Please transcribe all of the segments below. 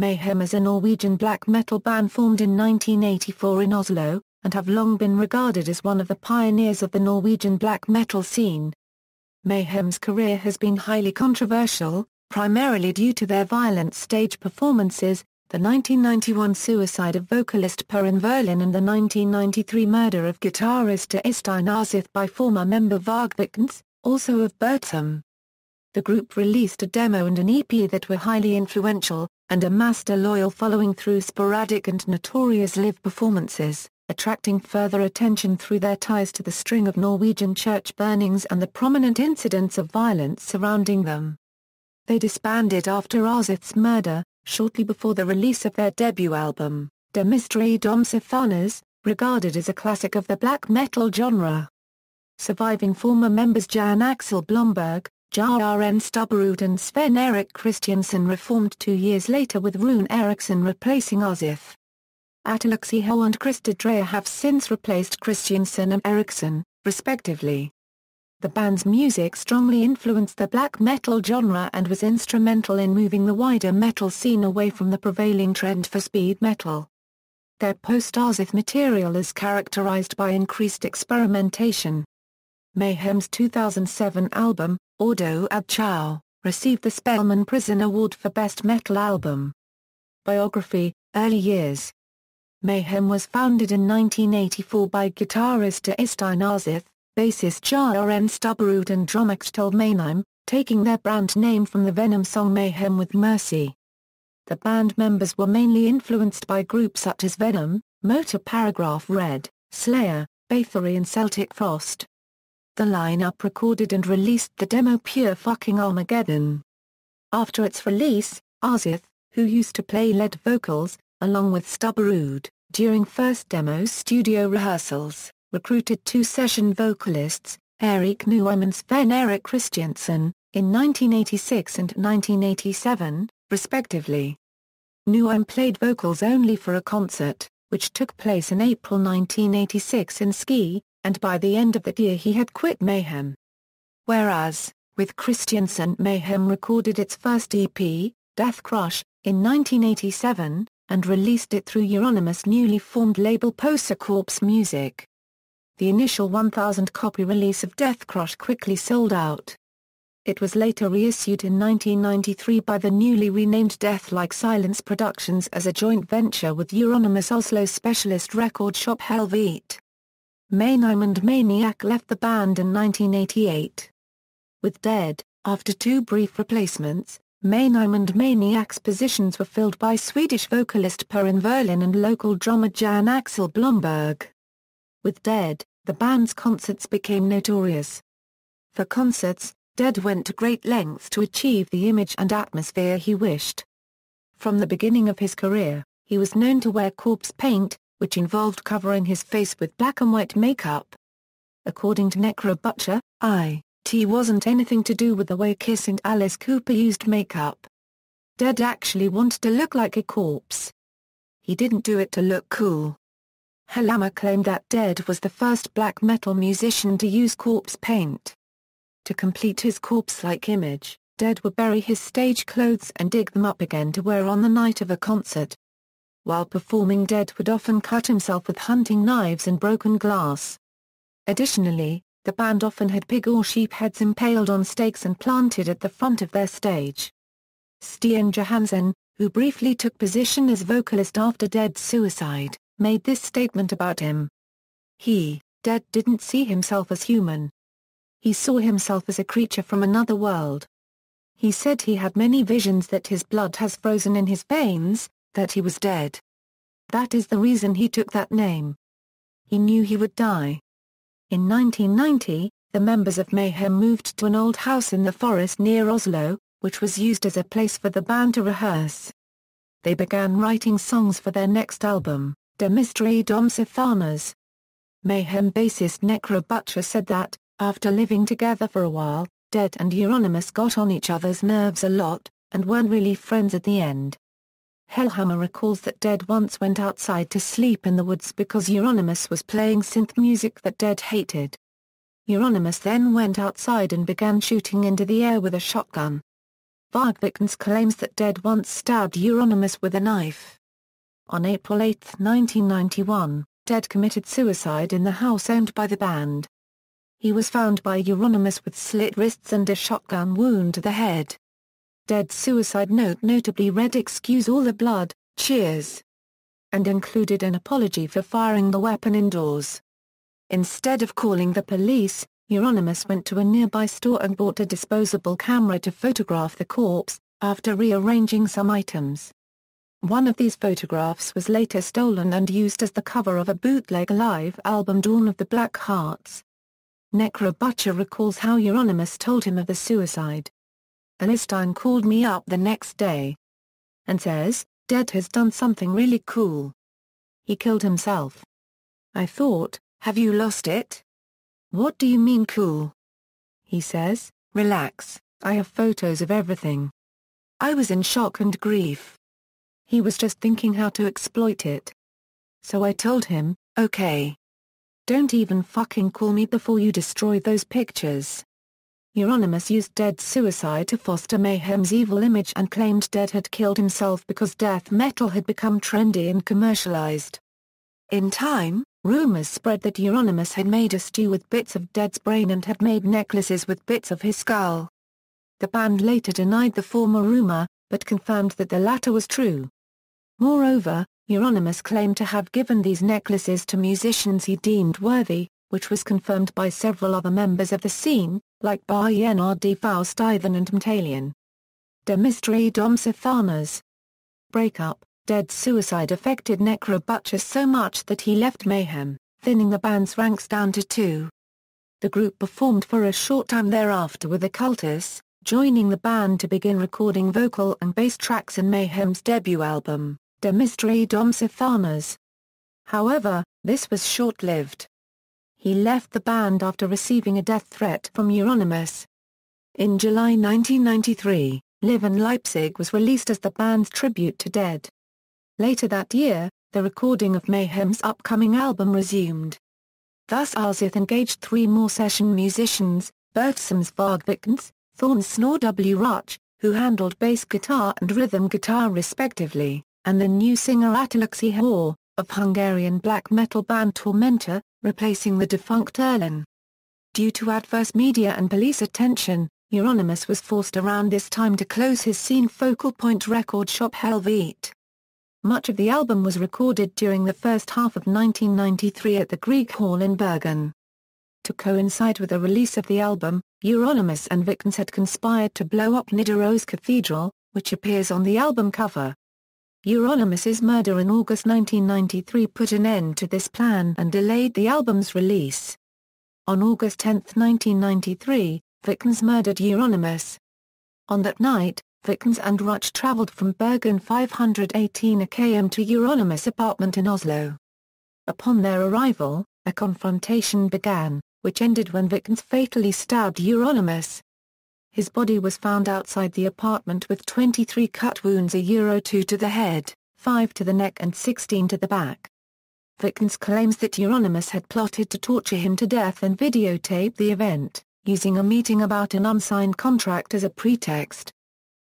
Mayhem is a Norwegian black metal band formed in 1984 in Oslo, and have long been regarded as one of the pioneers of the Norwegian black metal scene. Mayhem's career has been highly controversial, primarily due to their violent stage performances, the 1991 suicide of vocalist Per Yngve Ohlin and the 1993 murder of guitarist Øystein Aarseth by former member Varg Vikernes, also of Burzum. The group released a demo and an EP that were highly influential, and amassed a loyal following through sporadic and notorious live performances, attracting further attention through their ties to the string of Norwegian church burnings and the prominent incidents of violence surrounding them. They disbanded after Aarseth's murder, shortly before the release of their debut album, Mysteriis Dom Sathanas, regarded as a classic of the black metal genre. Surviving former members Jan Axel Blomberg, Jørn Stubberud and Sven Erik Kristiansen reformed 2 years later with Rune Eriksen replacing Aarseth. Attila, Csihar and Krister Dreyer have since replaced Kristiansen and Eriksen, respectively. The band's music strongly influenced the black metal genre and was instrumental in moving the wider metal scene away from the prevailing trend for speed metal. Their post-Aarseth material is characterized by increased experimentation. Mayhem's 2007 album, Ordo ad Chao, received the Spellemann Prison Award for Best Metal Album. Biography, Early years. Mayhem was founded in 1984 by guitarist Øystein Aarseth, bassist Jørn Stubberud and drummer Attila Mayhem, taking their brand name from the Venom song Mayhem with Mercy. The band members were mainly influenced by groups such as Venom, Motor Paragraph Red, Slayer, Bathory and Celtic Frost. The lineup recorded and released the demo Pure Fucking Armageddon. After its release, Aarseth, who used to play lead vocals, along with Stubberud, during first demo's studio rehearsals, recruited 2 session vocalists, Erik Nuim and Sven Erik Kristiansen, in 1986 and 1987, respectively. Nuim played vocals only for a concert, which took place in April 1986 in Ski, and by the end of that year he had quit Mayhem. Whereas, with Kristiansen, Mayhem recorded its first EP, Death Crush, in 1987, and released it through Euronymous' newly formed label Poser Corpse Music. The initial 1,000-copy release of Death Crush quickly sold out. It was later reissued in 1993 by the newly renamed Death Like Silence Productions as a joint venture with Euronymous' Oslo specialist record shop Helvete. Mayhem and Maniac left the band in 1988. With Dead, after 2 brief replacements, Mayhem and Maniac's positions were filled by Swedish vocalist Per Yngve Ohlin and local drummer Jan Axel Blomberg. With Dead, the band's concerts became notorious. For concerts, Dead went to great lengths to achieve the image and atmosphere he wished. From the beginning of his career, he was known to wear corpse paint, which involved covering his face with black and white makeup. According to Necrobutcher, it wasn't anything to do with the way Kiss and Alice Cooper used makeup. Dead actually wanted to look like a corpse. He didn't do it to look cool. Hellhammer claimed that Dead was the first black metal musician to use corpse paint. To complete his corpse-like image, Dead would bury his stage clothes and dig them up again to wear on the night of a concert. While performing, Dead would often cut himself with hunting knives and broken glass. Additionally, the band often had pig or sheep heads impaled on stakes and planted at the front of their stage. Stian Johansen, who briefly took position as vocalist after Dead's suicide, made this statement about him. Dead didn't see himself as human. He saw himself as a creature from another world. He said he had many visions that his blood has frozen in his veins, that he was dead. That is the reason he took that name. He knew he would die. In 1990, the members of Mayhem moved to an old house in the forest near Oslo, which was used as a place for the band to rehearse. They began writing songs for their next album, Mysteriis Dom Sathanas. Mayhem bassist Necrobutcher said that, after living together for a while, Dead and Euronymous got on each other's nerves a lot, and weren't really friends at the end. Hellhammer recalls that Dead once went outside to sleep in the woods because Euronymous was playing synth music that Dead hated. Euronymous then went outside and began shooting into the air with a shotgun. Varg Vikernes claims that Dead once stabbed Euronymous with a knife. On April 8, 1991, Dead committed suicide in the house owned by the band. He was found by Euronymous with slit wrists and a shotgun wound to the head. Dead's suicide note notably read "Excuse all the blood, cheers," and included an apology for firing the weapon indoors. Instead of calling the police, Euronymous went to a nearby store and bought a disposable camera to photograph the corpse, after rearranging some items. One of these photographs was later stolen and used as the cover of a bootleg live album Dawn of the Black Hearts. Necrobutcher recalls how Euronymous told him of the suicide. "Øystein called me up the next day and says, 'Dead has done something really cool. He killed himself.' I thought, have you lost it? 'What do you mean cool?' He says, 'Relax, I have photos of everything.' I was in shock and grief. He was just thinking how to exploit it. So I told him, okay. Don't even fucking call me before you destroy those pictures." Euronymous used Dead's suicide to foster Mayhem's evil image and claimed Dead had killed himself because death metal had become trendy and commercialized. In time, rumors spread that Euronymous had made a stew with bits of Dead's brain and had made necklaces with bits of his skull. The band later denied the former rumor, but confirmed that the latter was true. Moreover, Euronymous claimed to have given these necklaces to musicians he deemed worthy, which was confirmed by several other members of the scene, like Per Yngve Ohlin and Attila. The Mysteriis Dom Sathanas breakup. Dead's suicide affected Necrobutcher so much that he left Mayhem, thinning the band's ranks down to 2. The group performed for a short time thereafter with the Cultists, joining the band to begin recording vocal and bass tracks in Mayhem's debut album, The Mysteriis Dom Sathanas. However, this was short-lived. He left the band after receiving a death threat from Euronymous. In July 1993, Live in Leipzig was released as the band's tribute to Dead. Later that year, the recording of Mayhem's upcoming album resumed. Thus Aarseth engaged 3 more session musicians, Burzum's Varg Vikernes, Thorn's Snorre, who handled bass guitar and rhythm guitar respectively, and the new singer Attila Csihar, of Hungarian black metal band Tormentor, replacing the defunct Ohlin. Due to adverse media and police attention, Euronymous was forced around this time to close his scene focal point record shop Helvete. Much of the album was recorded during the first half of 1993 at the Grieg Hall in Bergen. To coincide with the release of the album, Euronymous and Vikernes had conspired to blow up Nidaros Cathedral, which appears on the album cover. Euronymous' murder in August 1993 put an end to this plan and delayed the album's release. On August 10, 1993, Vikernes murdered Euronymous. On that night, Vikernes and Ruch travelled from Bergen 518 km to Euronymous' apartment in Oslo. Upon their arrival, a confrontation began, which ended when Vikernes fatally stabbed Euronymous. His body was found outside the apartment with 23 cut wounds, €2 to the head, 5 to the neck and 16 to the back. Vikernes claims that Euronymous had plotted to torture him to death and videotape the event, using a meeting about an unsigned contract as a pretext.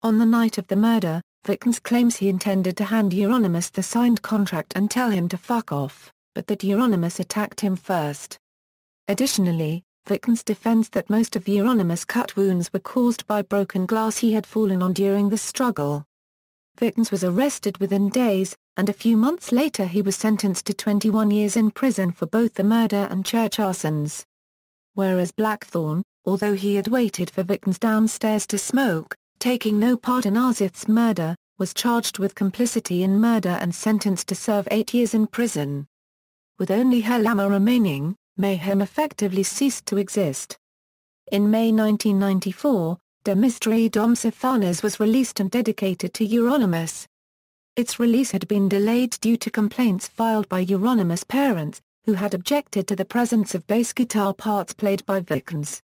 On the night of the murder, Vikernes claims he intended to hand Euronymous the signed contract and tell him to fuck off, but that Euronymous attacked him first. Additionally, Vikernes defends that most of Euronymous' cut wounds were caused by broken glass he had fallen on during the struggle. Vikernes was arrested within days, and a few months later he was sentenced to 21 years in prison for both the murder and church arsons. Whereas Blackthorn, although he had waited for Vikernes downstairs to smoke, taking no part in Aarseth's murder, was charged with complicity in murder and sentenced to serve 8 years in prison. With only Hellhammer remaining, Mayhem effectively ceased to exist. In May 1994, The Mysteriis Dom Sathanas was released and dedicated to Euronymous. Its release had been delayed due to complaints filed by Euronymous' parents, who had objected to the presence of bass guitar parts played by Vikernes.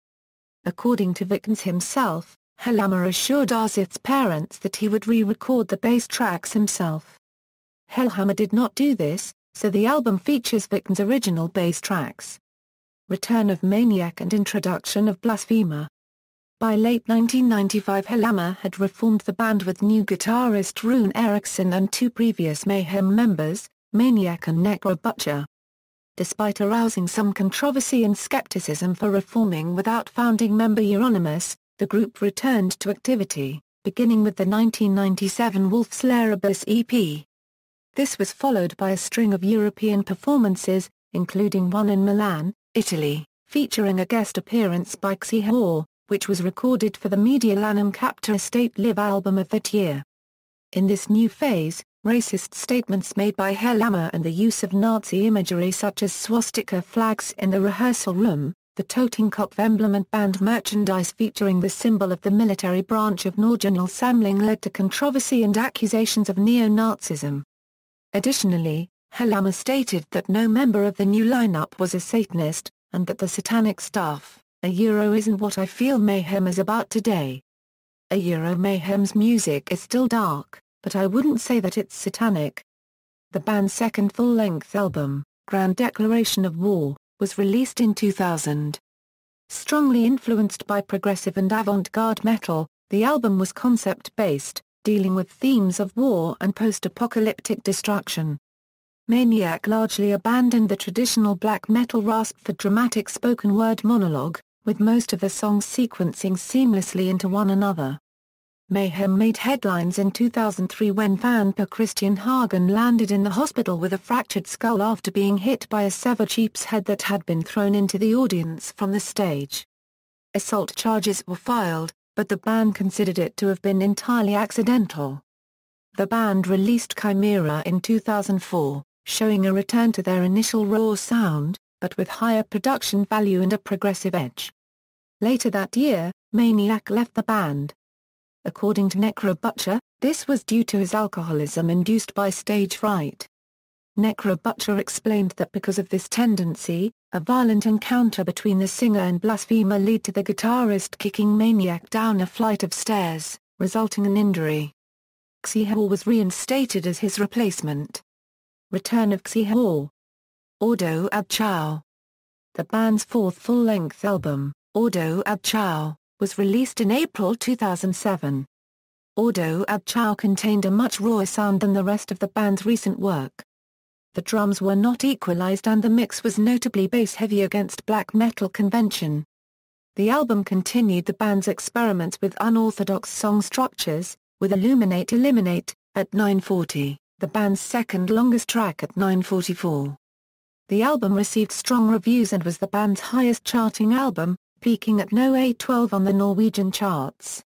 According to Vikernes himself, Hellhammer assured Aarseth's parents that he would re-record the bass tracks himself. Hellhammer did not do this, so the album features Vikernes' original bass tracks. Return of Maniac and introduction of Blasphemer. By late 1995, Hellhammer had reformed the band with new guitarist Rune Eriksen and two previous Mayhem members, Maniac and Necrobutcher. Despite arousing some controversy and skepticism for reforming without founding member Euronymous, the group returned to activity, beginning with the 1997 Wolf's Lair Abyss EP. This was followed by a string of European performances, including one in Milan, Italy, featuring a guest appearance by Csihar, which was recorded for the Medialanum Capta Estate Live album of that year. In this new phase, racist statements made by Hellhammer and the use of Nazi imagery such as swastika flags in the rehearsal room, the Totenkopf emblem and band merchandise featuring the symbol of the military branch of Norwegian Samling led to controversy and accusations of neo-Nazism. Additionally, Hellhammer stated that no member of the new lineup was a Satanist, and that the satanic stuff, isn't what I feel Mayhem is about today. Mayhem's music is still dark, but I wouldn't say that it's satanic. The band's second full-length album, Grand Declaration of War, was released in 2000. Strongly influenced by progressive and avant-garde metal, the album was concept-based, dealing with themes of war and post-apocalyptic destruction. Maniac largely abandoned the traditional black metal rasp for dramatic spoken-word monologue, with most of the songs sequencing seamlessly into one another. Mayhem made headlines in 2003 when fan Per Yngve landed in the hospital with a fractured skull after being hit by a severed sheep's head that had been thrown into the audience from the stage. Assault charges were filed, but the band considered it to have been entirely accidental. The band released Chimera in 2004, showing a return to their initial raw sound, but with higher production value and a progressive edge. Later that year, Maniac left the band. According to Necrobutcher, this was due to his alcoholism induced by stage fright. Necrobutcher explained that because of this tendency, a violent encounter between the singer and Blasphemer led to the guitarist kicking Maniac down a flight of stairs, resulting in injury. Csihar was reinstated as his replacement. Return of Csihar. Ordo ad Chao. The band's fourth full-length album, Ordo ad Chao, was released in April 2007. Ordo ad Chao contained a much rawer sound than the rest of the band's recent work. The drums were not equalized and the mix was notably bass-heavy against black metal convention. The album continued the band's experiments with unorthodox song structures, with Illuminate Eliminate, at 9:40, the band's second longest track at 9:44. The album received strong reviews and was the band's highest charting album, peaking at no. 812 on the Norwegian charts.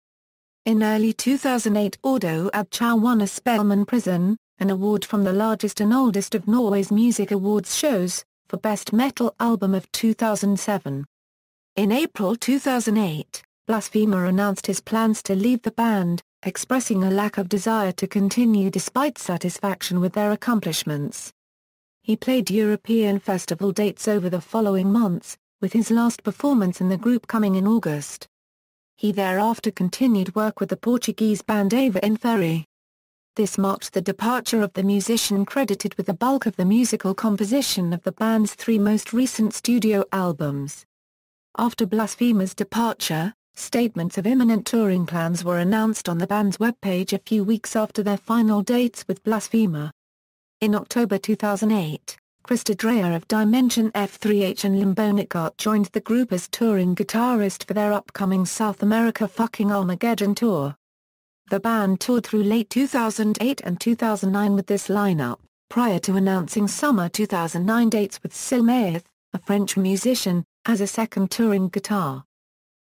In early 2008, Ordo ad Chao won a Spellemann Prisen, an award from the largest and oldest of Norway's music awards shows, for Best Metal Album of 2007. In April 2008, Blasphemer announced his plans to leave the band, expressing a lack of desire to continue despite satisfaction with their accomplishments. He played European festival dates over the following months, with his last performance in the group coming in August. He thereafter continued work with the Portuguese band Ava in Ferry. This marked the departure of the musician credited with the bulk of the musical composition of the band's three most recent studio albums. After Blasphemer's departure, statements of imminent touring plans were announced on the band's webpage a few weeks after their final dates with Blasphemer. In October 2008, Krister Dreyer of Dimension F3H and Limbonic joined the group as touring guitarist for their upcoming South America Fucking Armageddon tour. The band toured through late 2008 and 2009 with this lineup, prior to announcing summer 2009 dates with Sven Erik, a French musician, as a second touring guitar.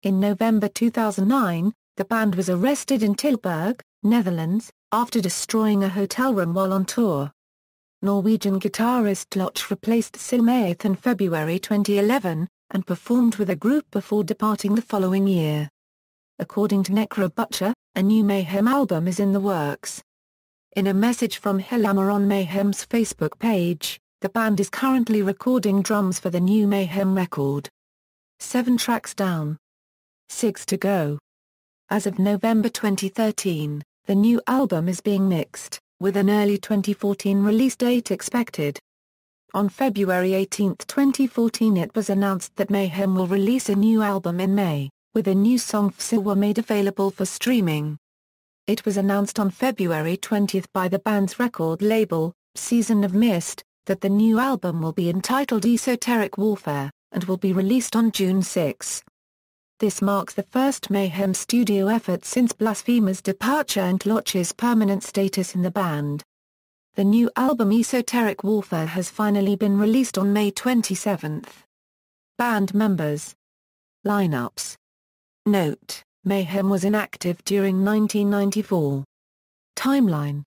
In November 2009, the band was arrested in Tilburg, Netherlands, after destroying a hotel room while on tour. Norwegian guitarist Loch replaced Sven Erik in February 2011, and performed with the group before departing the following year. According to Necrobutcher, a new Mayhem album is in the works. In a message from Hellhammer on Mayhem's Facebook page, the band is currently recording drums for the new Mayhem record. 7 tracks down. 6 to go. As of November 2013, the new album is being mixed, with an early 2014 release date expected. On February 18, 2014 it was announced that Mayhem will release a new album in May, with a new song Csihar made available for streaming. It was announced on February 20 by the band's record label, Season of Mist, that the new album will be entitled Esoteric Warfare, and will be released on June 6. This marks the first Mayhem studio effort since Blasphemer's departure and Loch's permanent status in the band. The new album Esoteric Warfare has finally been released on May 27. Band members. Lineups. Note: Mayhem was inactive during 1994. Timeline.